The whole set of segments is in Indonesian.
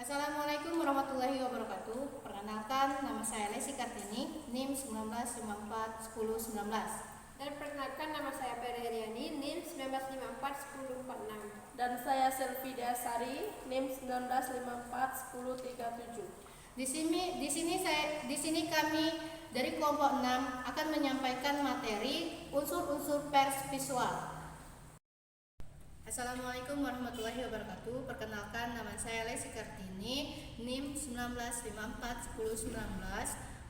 Assalamualaikum warahmatullahi wabarakatuh. Perkenalkan, nama saya Lesi Kartini, NIM 19541019. Dan perkenalkan, nama saya Peri Riani, NIM 19541046. Dan saya Selvida Sari, NIM 19541037. Di sini kami dari kelompok 6 akan menyampaikan materi unsur-unsur pers visual. Assalamualaikum warahmatullahi wabarakatuh. Perkenalkan, nama saya Lesi Kartini, NIM 19541019,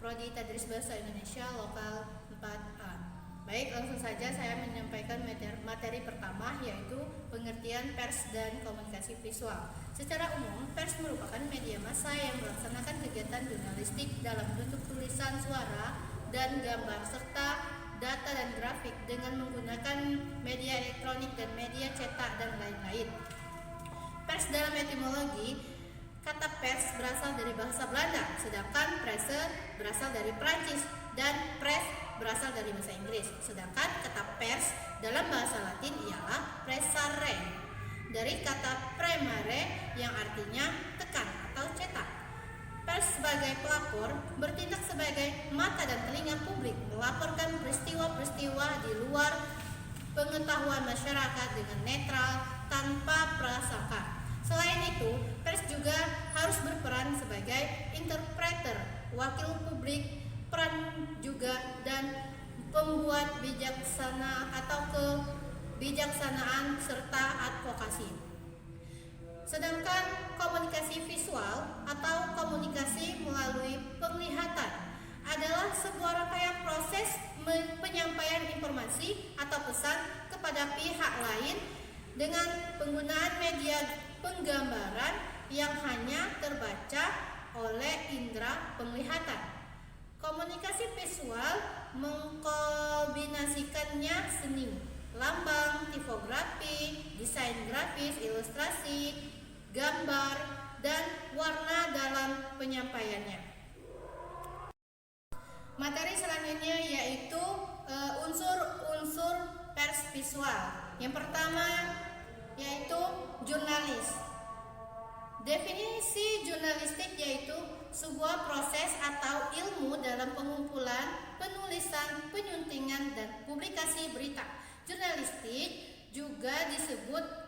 Prodi Tadris Bahasa Indonesia Lokal 4A. Baik, langsung saja saya menyampaikan materi pertama, yaitu pengertian pers dan komunikasi visual. Secara umum, pers merupakan media massa yang melaksanakan kegiatan jurnalistik dalam bentuk tulisan, suara, dan gambar, serta data dan grafik dengan menggunakan media elektronik dan media cetak dan lain-lain. Pers dalam etimologi, kata pers berasal dari bahasa Belanda, sedangkan presse berasal dari Prancis dan press berasal dari bahasa Inggris. Sedangkan kata pers dalam bahasa Latin ialah pressare, dari kata premare yang artinya tekan atau cetak. Pers sebagai pelapor bertindak sebagai mata dan telinga publik, melaporkan peristiwa-peristiwa di luar pengetahuan masyarakat dengan netral tanpa prasangka. Selain itu, pers juga harus berperan sebagai interpreter, wakil publik, peran juga dan pembuat bijaksana atau kebijaksanaan serta advokasi. Sedangkan komunikasi visual atau komunikasi melalui penglihatan adalah sebuah rangkaian proses penyampaian informasi atau pesan kepada pihak lain dengan penggunaan media penggambaran yang hanya terbaca oleh indera penglihatan. Komunikasi visual mengkombinasikannya seni, lambang, tipografi, desain grafis, ilustrasi, gambar, dan warna dalam penyampaiannya. Materi selanjutnya yaitu unsur-unsur pers visual. Yang pertama yaitu jurnalis. Definisi jurnalistik yaitu sebuah proses atau ilmu dalam pengumpulan, penulisan, penyuntingan, dan publikasi berita. Jurnalistik juga disebut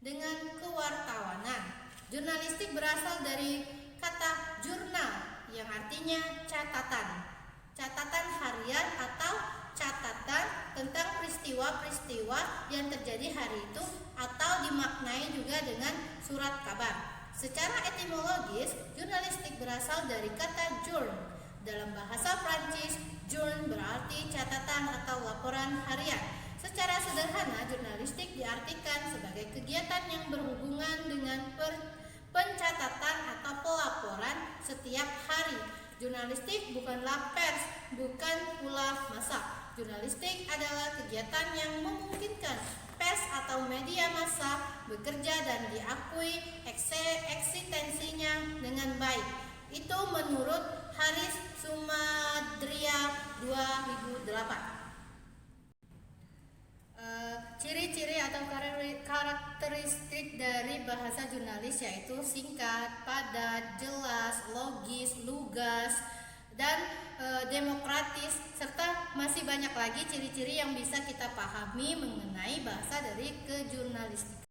dengan kewartawanan. Jurnalistik berasal dari kata jurnal yang artinya catatan. Catatan harian atau catatan tentang peristiwa-peristiwa yang terjadi hari itu, atau dimaknai juga dengan surat kabar. Secara etimologis, jurnalistik berasal dari kata journe. Dalam bahasa Prancis, journe berarti catatan atau laporan harian. Secara sederhana, jurnalistik diartikan sebagai kegiatan yang berhubungan dengan pencatatan atau pelaporan setiap hari. Jurnalistik bukanlah pers, bukan pula massa. Jurnalistik adalah kegiatan yang memungkinkan pers atau media massa bekerja dan diakui eksistensinya dengan baik. Itu menurut Haris Sumadria 2008. Ciri-ciri atau karakteristik dari bahasa jurnalis yaitu singkat, padat, jelas, logis, lugas, dan demokratis, serta masih banyak lagi ciri-ciri yang bisa kita pahami mengenai bahasa dari kejurnalistikan.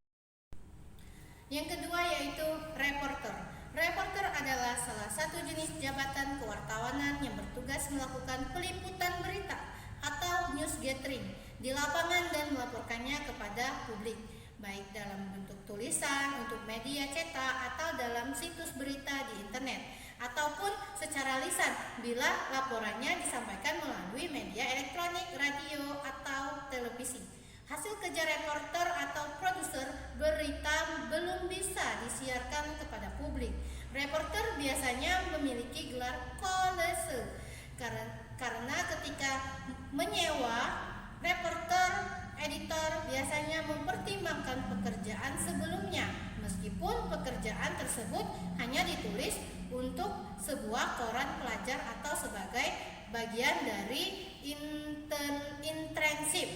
Yang kedua yaitu reporter. Reporter adalah salah satu jenis jabatan kewartawanan yang bertugas melakukan peliputan berita atau news gathering di lapangan dan melaporkannya kepada publik, baik dalam bentuk tulisan untuk media cetak atau dalam situs berita di internet, ataupun secara lisan bila laporannya disampaikan melalui media elektronik, radio, atau televisi. Hasil kerja reporter atau produser berita belum bisa disiarkan kepada publik. Reporter biasanya memiliki gelar kolese karena ketika menyewa, reporter, editor biasanya mempertimbangkan pekerjaan sebelumnya, meskipun pekerjaan tersebut hanya ditulis untuk sebuah koran pelajar atau sebagai bagian dari internship.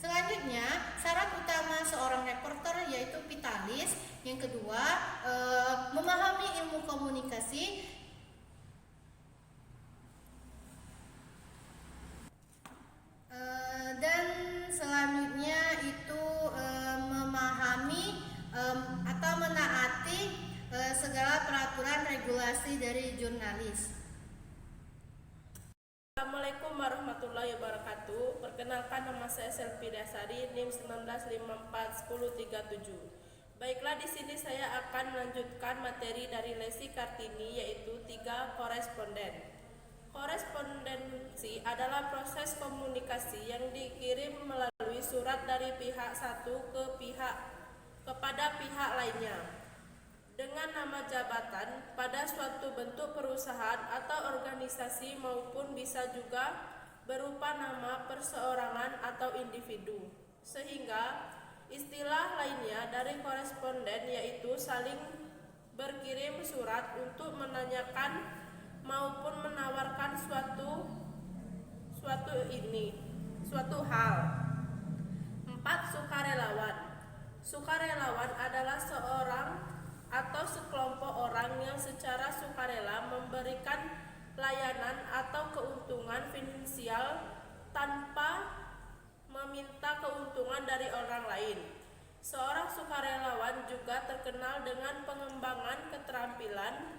Selanjutnya, syarat utama seorang reporter yaitu vitalis. Yang kedua, regulasi dari jurnalis. Assalamualaikum warahmatullahi wabarakatuh. Perkenalkan, nama saya Selvi Dasari, NIM 19541037. Baiklah, di sini saya akan melanjutkan materi dari Lesi Kartini, yaitu 3 koresponden. Korespondensi adalah proses komunikasi yang dikirim melalui surat dari pihak satu kepada pihak lainnya dengan nama jabatan pada suatu bentuk perusahaan atau organisasi, maupun bisa juga berupa nama perseorangan atau individu. Sehingga istilah lainnya dari koresponden yaitu saling berkirim surat untuk menanyakan maupun menawarkan suatu hal. 4. Sukarelawan. Sukarelawan adalah seorang atau sekelompok orang yang secara sukarela memberikan layanan atau keuntungan finansial tanpa meminta keuntungan dari orang lain. Seorang sukarelawan juga terkenal dengan pengembangan keterampilan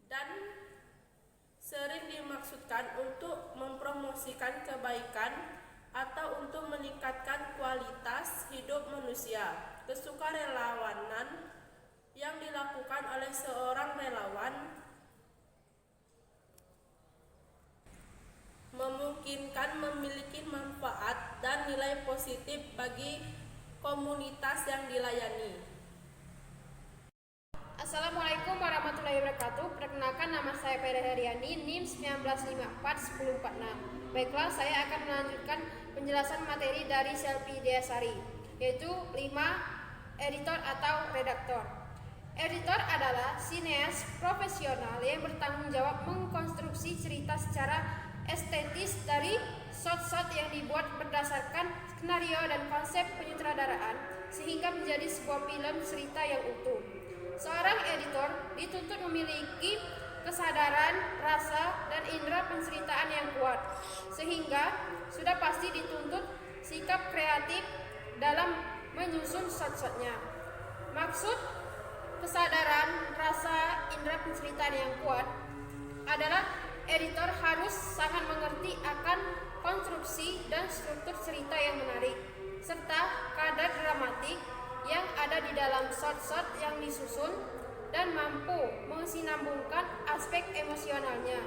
dan sering dimaksudkan untuk mempromosikan kebaikan atau untuk meningkatkan kualitas hidup manusia. Kesukarelawanan yang dilakukan oleh seorang relawan memungkinkan memiliki manfaat dan nilai positif bagi komunitas yang dilayani. Assalamualaikum warahmatullahi wabarakatuh. Perkenalkan, nama saya Pere Heriani, NIM 19541046. Baiklah, saya akan melanjutkan penjelasan materi dari Selvi Dasari, yaitu 5 editor atau redaktor. Editor adalah sineas profesional yang bertanggung jawab mengkonstruksi cerita secara estetis dari shot-shot yang dibuat berdasarkan skenario dan konsep penyutradaraan sehingga menjadi sebuah film cerita yang utuh. Seorang editor dituntut memiliki kesadaran, rasa, dan indera penceritaan yang kuat, sehingga sudah pasti dituntut sikap kreatif dalam menyusun shot-shotnya. Maksud kesadaran, rasa, indera penceritaan yang kuat adalah editor harus sangat mengerti akan konstruksi dan struktur cerita yang menarik, serta kadar dramatik yang ada di dalam shot-shot yang disusun, dan mampu mensinambungkan aspek emosionalnya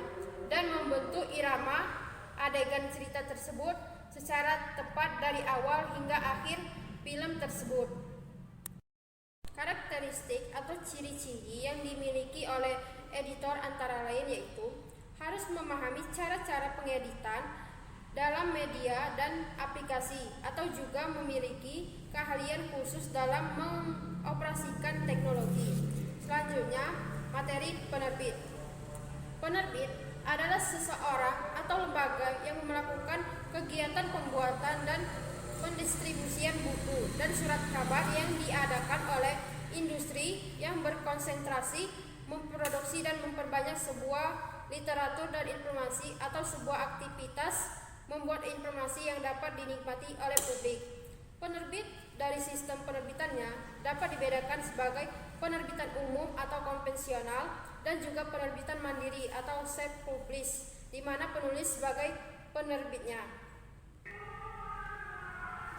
dan membentuk irama adegan cerita tersebut secara tepat dari awal hingga akhir film tersebut. Karakteristik atau ciri-ciri yang dimiliki oleh editor antara lain yaitu harus memahami cara-cara pengeditan dalam media dan aplikasi, atau juga memiliki keahlian khusus dalam mengoperasikan teknologi. Selanjutnya, materi penerbit. Penerbit adalah seseorang atau lembaga yang melakukan kegiatan pembuatan dan pendistribusian buku dan surat kabar yang diadakan oleh industri yang berkonsentrasi memproduksi dan memperbanyak sebuah literatur dan informasi, atau sebuah aktivitas membuat informasi yang dapat dinikmati oleh publik. Penerbit dari sistem penerbitannya dapat dibedakan sebagai penerbitan umum atau konvensional dan juga penerbitan mandiri atau self-publish, di mana penulis sebagai penerbitnya.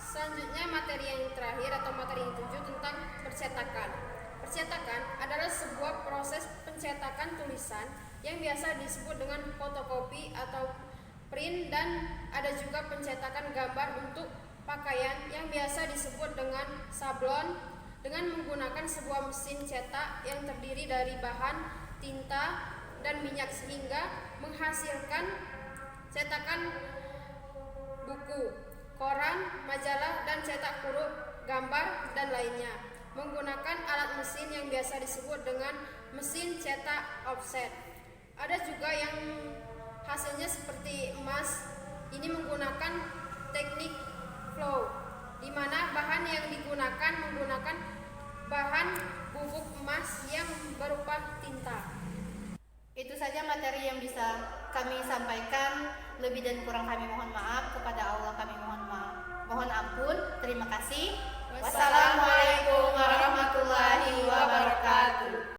Selanjutnya, materi yang terakhir atau materi yang ketujuh tentang percetakan. Percetakan adalah sebuah proses pencetakan tulisan yang biasa disebut dengan fotokopi atau print, dan ada juga pencetakan gambar untuk pakaian yang biasa disebut dengan sablon dengan menggunakan sebuah mesin cetak yang terdiri dari bahan, tinta, dan minyak sehingga menghasilkan cetakan buku, koran, majalah, dan cetak huruf, gambar, dan lainnya menggunakan alat mesin yang biasa disebut dengan mesin cetak offset. Ada juga yang hasilnya seperti emas. Ini menggunakan teknik flow, di mana bahan yang digunakan menggunakan bahan bubuk emas yang berupa tinta. Itu saja materi yang bisa kami sampaikan. Lebih dan kurang kami mohon maaf. Kepada Allah kami mohon maaf, mohon ampun. Terima kasih.